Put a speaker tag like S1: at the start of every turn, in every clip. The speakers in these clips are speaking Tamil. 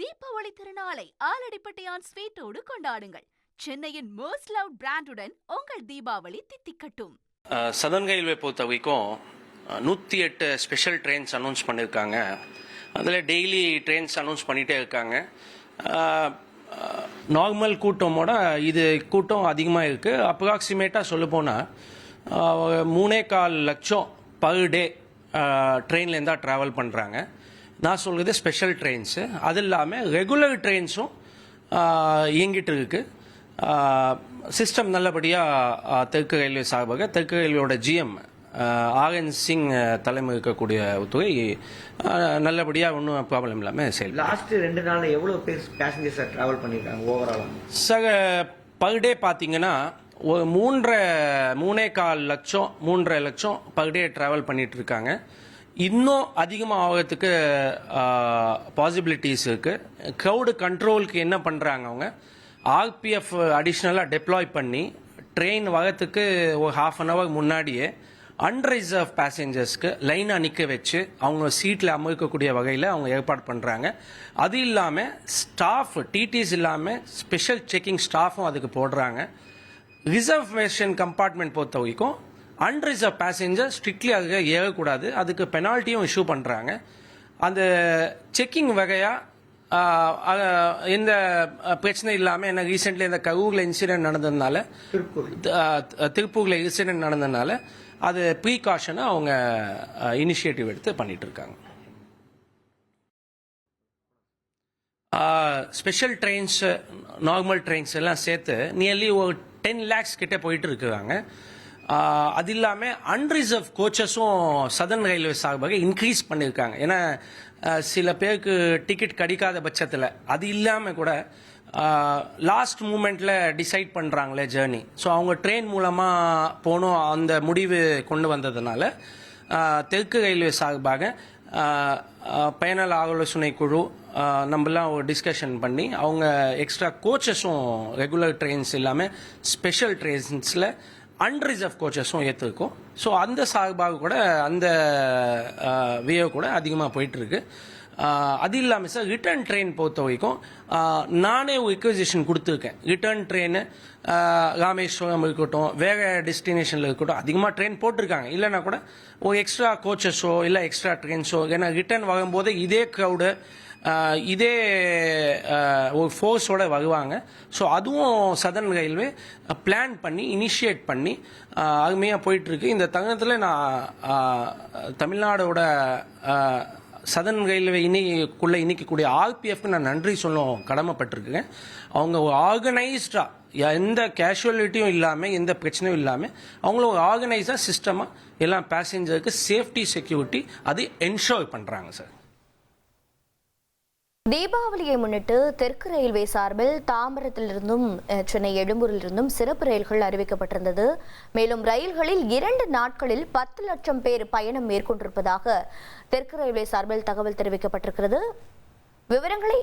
S1: தீபாவளி திருநாளை ஆலடிப்பட்டியான் ஸ்வீட்டோடு கொண்டாடுங்கள். சென்னையின் மோஸ்ட் லவ் பிராண்டுடன் உங்கள் தீபாவளி தித்திக்கட்டும்.
S2: சதர்ன் ரயில்வே பொறுத்த வரைக்கும் 108 ஸ்பெஷல் ட்ரெயின்ஸ் அனௌன்ஸ் பண்ணியிருக்காங்க. அதில் டெய்லி ட்ரெயின்ஸ் அனௌன்ஸ் பண்ணிகிட்டே இருக்காங்க. நார்மல் கூட்டமோட இது கூட்டம் அதிகமாக இருக்குது. அப்ராக்சிமேட்டாக சொல்ல போனால் 3.25 லட்சம் பர் டே ட்ரெயின்லேருந்து தான் ட்ராவல் பண்ணுறாங்க. நான் சொல்கிறது ஸ்பெஷல் ட்ரெயின்ஸு. அது இல்லாமல் ரெகுலர் ட்ரெயின்ஸும் இயங்கிட்டு இருக்கு. சிஸ்டம் நல்லபடியாக தெற்கு ரயில்வே சார்பாக தெற்கு ரயில்வேயோட ஜிஎம் ஆர்.என். சிங் தலைமை இருக்கக்கூடிய துறை நல்லபடியாக ஒன்றும் ப்ராப்ளம் இல்லாமல் செயல்.
S3: லாஸ்ட் 2 நாள் எவ்வளோ பேர் பேசஞ்சர்ஸை ட்ராவல் பண்ணியிருக்காங்க ஓவராலாக?
S2: சார் பர் டே பார்த்தீங்கன்னா ஒரு 3.25 லட்சம் பர் டே ட்ராவல் பண்ணிட்டு இருக்காங்க. இன்னும் அதிகமாக ஆகிறதுக்கு பாசிபிலிட்டிஸ் இருக்குது. க்ரௌடு கண்ட்ரோலுக்கு என்ன பண்ணுறாங்க, அவங்க ஆர்பிஎஃப் அடிஷ்னலாக டெப்ளாய் பண்ணி ட்ரெயின் வரத்துக்கு ஒரு ½ முன்னாடியே அன்ரிசர்வ் பேசஞ்சர்ஸ்க்கு லைனாக நிற்க வச்சு அவங்க சீட்டில் அமர்க்கக்கூடிய வகையில் அவங்க ஏற்பாடு பண்ணுறாங்க. அது இல்லாமல் ஸ்டாஃப் டிடிஸ் இல்லாமல் ஸ்பெஷல் செக்கிங் ஸ்டாஃபும் அதுக்கு போடுறாங்க. ரிசர்வேஷன் கம்பார்ட்மெண்ட் பொறுத்த வரைக்கும் அன்ரிசர்வ் பேசஞ்சர் ஸ்ட்ரிக்ட்லி அதுக்கு ஏறக்கூடாது, அதுக்கு பெனால்ட்டியும் இஷ்யூ பண்ணுறாங்க. அந்த செக்கிங் வகையாக எந்த பிரச்சனை இல்லாமல், என்ன ரீசெண்ட்லி இந்த கரூரில் இன்சிடென்ட் நடந்ததுனால, திருப்பூரில் இன்சிடென்ட் நடந்ததுனால அது ப்ரீகாஷனாக அவங்க இனிஷியேட்டிவ் எடுத்து பண்ணிட்டு இருக்காங்க. ஸ்பெஷல் ட்ரெயின்ஸ் நார்மல் ட்ரெயின்ஸ் எல்லாம் சேர்த்து நியர்லி ஒரு 10 lakhs கிட்டே போயிட்டு இருக்கிறாங்க. அது இல்லாமல் அன்ரிசர்வ் கோச்சஸும் சதர்ன் ரயில்வே சார்பாக இன்க்ரீஸ் பண்ணியிருக்காங்க. ஏன்னா சில பேருக்கு டிக்கெட் கிடைக்காத பட்சத்தில் அது இல்லாமல் கூட லாஸ்ட் மூமெண்ட்டில் டிசைட் பண்ணுறாங்களே ஜேர்னி, ஸோ அவங்க ட்ரெயின் மூலமாக போகணும் அந்த முடிவு கொண்டு வந்ததுனால தெற்கு ரயில்வே சார்பாக பயண ஆலோசனை குழு நம்மளாம் ஒரு டிஸ்கஷன் பண்ணி அவங்க எக்ஸ்ட்ரா கோச்சஸும் ரெகுலர் ட்ரெயின்ஸ் இல்லாமல் ஸ்பெஷல் ட்ரெயின்ஸில் அன்ரிசர்வ் கோச்சஸும் ஏற்றிருக்கோம். ஸோ அந்த சார்பாக கூட அந்த வேவ் கூட அதிகமாக போயிட்டுருக்கு. அது இல்லாமல் சார் ரிட்டர்ன் ட்ரெயின் பொறுத்த வரைக்கும் நானே ஒரு ரிக்வசிஷன் கொடுத்துருக்கேன். ரிட்டர்ன் ட்ரெயின் ராமேஸ்வரம் இருக்கட்டும், வேறு டெஸ்டினேஷனில் இருக்கட்டும் அதிகமாக ட்ரெயின் போட்டிருக்காங்க. இல்லைனா கூட ஒரு எக்ஸ்ட்ரா கோச்சஸோ இல்லை எக்ஸ்ட்ரா ட்ரெயின்ஸோ, ஏன்னா ரிட்டர்ன் வரும்போது இதே க்ரௌடு இதே ஒரு ஃபோர்ஸோட வருவாங்க. ஸோ அதுவும் சதர்ன் ரயில்வே பிளான் பண்ணி இனிஷியேட் பண்ணி அருமையாக போயிட்டுருக்கு. இந்த தருணத்தில் நான் தமிழ்நாடோட சதர்ன் ரயில்வே இன்னைக்குள்ள ஆர்பிஎஃப்க்கு நான் நன்றி சொல்ல கடமைப்பட்டிருக்கேன். அவங்க ஒரு ஆர்கனைஸ்டாக எந்த கேஷுவலிட்டியும் இல்லாமல் எந்த பிரச்சனையும் இல்லாமல் அவங்கள ஒரு ஆர்கனைஸாக சிஸ்டமாக எல்லாம் பேசஞ்சருக்கு சேஃப்டி செக்யூரிட்டி அது என்ஷோர் பண்ணுறாங்க சார்.
S4: தீபாவளியை முன்னிட்டு தெற்கு ரயில்வே சார்பில் தாம்பரத்திலிருந்தும் சென்னை எழும்பூரிலிருந்தும் சிறப்பு ரயில்கள் அறிவிக்கப்பட்டிருந்தது. மேலும் ரயில்களில் 2 நாட்களில் 10 லட்சம் பேர் பயணம் மேற்கொண்டிருப்பதாக தெற்கு ரயில்வே சார்பில் தகவல் தெரிவிக்கப்பட்டிருக்கிறது. விவரங்களை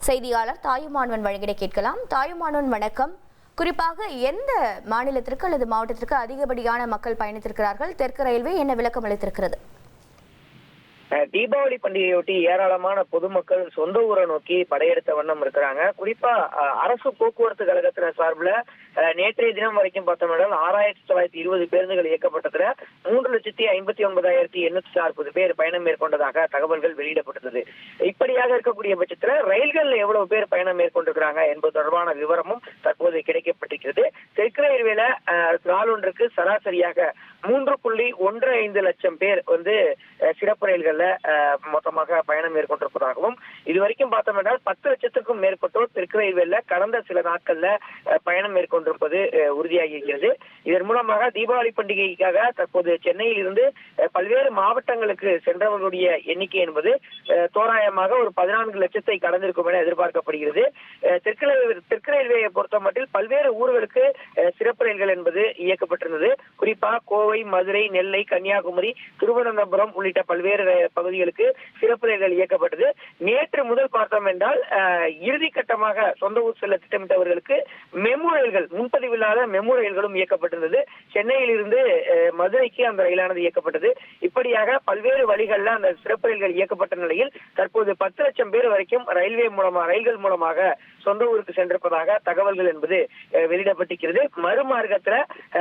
S4: செய்தியாளர் தாயுமானவன் வழங்கிட கேட்கலாம். தாயுமானவன் வணக்கம். குறிப்பாக எந்த மாநிலத்திற்கு அல்லது மாவட்டத்திற்கு அதிகப்படியான மக்கள் பயணித்திருக்கிறார்கள்? தெற்கு ரயில்வே என்ன விளக்கம் அளித்திருக்கிறது?
S5: தீபாவளி பண்டிகையொட்டி ஏராளமான பொதுமக்கள் சொந்த ஊரை நோக்கி படையெடுத்த வண்ணம் இருக்கிறாங்க. குறிப்பா அரசு போக்குவரத்து கழகத்தினர் சார்பில் நேற்றைய தினம் வரைக்கும் பார்த்தோம்னா 6920 பேருந்துகள் இயக்கப்பட்டதுல 3,59,840 பேர் பயணம் மேற்கொண்டதாக தகவல்கள் வெளியிடப்பட்டது. இப்படியாக இருக்கக்கூடிய பட்சத்துல ரயில்கள் எவ்வளவு பேர் பயணம் மேற்கொண்டிருக்கிறாங்க என்பது தொடர்பான விவரமும் தற்போது கிடைக்கப்பட்டிருக்கிறது. தெற்கு ரயில்வேல நாளொன்றுக்கு சராசரியாக 3.15 லட்சம் பேர் சிறப்பு ரயில்கள்ல மொத்தமாக பயணம் மேற்கொண்டிருப்பதாகவும், இதுவரைக்கும் பார்த்தோம் என்றால் 10 லட்சத்துக்கும் மேற்பட்டோர் தெற்கு ரயில்வேல கடந்த சில நாட்கள்ல பயணம் மேற்கொண்டிருப்பது உறுதியாகி இருக்கிறது. இதன் மூலமாக தீபாவளி பண்டிகைக்காக தற்போது சென்னையில் இருந்து பல்வேறு மாவட்டங்களுக்கு சென்றவர்களுடைய எண்ணிக்கை என்பது தோராயமாக ஒரு 14 லட்சத்தை கடந்திருக்கும் என எதிர்பார்க்கப்படுகிறது. தெற்கு ரயில்வேயை பொறுத்த மட்டில் பல்வேறு ஊர்களுக்கு சிறப்பு ரயில்கள் என்பது இயக்கப்பட்டிருந்தது. குறிப்பா கோவை, மதுரை, நெல்லை, கன்னியாகுமரி, திருவனந்தபுரம் உள்ளிட்ட பல்வேறு பகுதிகளுக்கு சிறப்பு ரயில்கள் இயக்கப்பட்டது. நேற்று முதல் பார்த்தோம் என்றால் இறுதி கட்டமாக சொந்த ஊர் செல்ல திட்டமிட்டவர்களுக்கு மெமு ரயில்கள், முன்பதிவில்லாத மெமு ரயில்களும் இயக்கப்பட்டிருந்தது. சென்னையில் இருந்து மதுரைக்கு அந்த ரயிலானது இயக்கப்பட்டது. இப்படியாக பல்வேறு வழிகளில் அந்த சிறப்பு ரயில்கள் இயக்கப்பட்ட நிலையில் தற்போது 10 லட்சம் பேர் வரைக்கும் ரயில்கள் மூலமாக சொந்த ஊருக்கு சென்றிருப்பதாக தகவல்கள் என்பது வெளியிடப்பட்டிருக்கிறது. மறுமார்க்கத்துல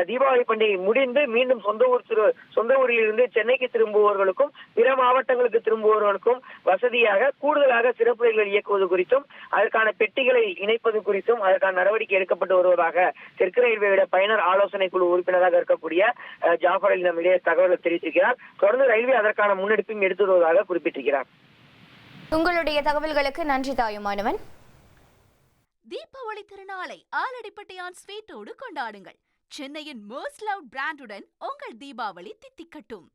S5: தீபாவளி பண்டிகை முடிந்து மீண்டும் சொந்த ஊரில் இருந்து சென்னைக்கு திரும்புவோர்களுக்கும் பிற மாவட்டங்களுக்கு திரும்புவோர்களுக்கும் வசதியாக கூடுதலாக சிறப்பு ரயில்கள் இயக்குவது குறித்தும் அதற்கான பெட்டிகளை இணைப்பது குறித்தும் அதற்கான நடவடிக்கை எடுக்கப்பட்டு வருவதாக தெற்கு ரயில்வேயோட பயனர் ஆலோசனை குழு உறுப்பினராக இருக்கக்கூடிய ஜாஃபர் அலி நம்மிடையே தகவல் தெரிவித்திருக்கிறார். தொடர்ந்து ரயில்வே அதற்கான முன்னெடுப்பையும் எடுத்து வருவதாக குறிப்பிட்டிருக்கிறார்.
S4: உங்களுடைய தகவல்களுக்கு நன்றி தாயுமானவன்.
S1: தீபாவளி திருநாளை ஆலடிப்பட்டியான் ஸ்வீட்டோடு கொண்டாடுங்கள். சென்னையின் மோஸ்ட் லவ்ட் பிராண்டுடன் உங்கள் தீபாவளி தித்திக்கட்டும்.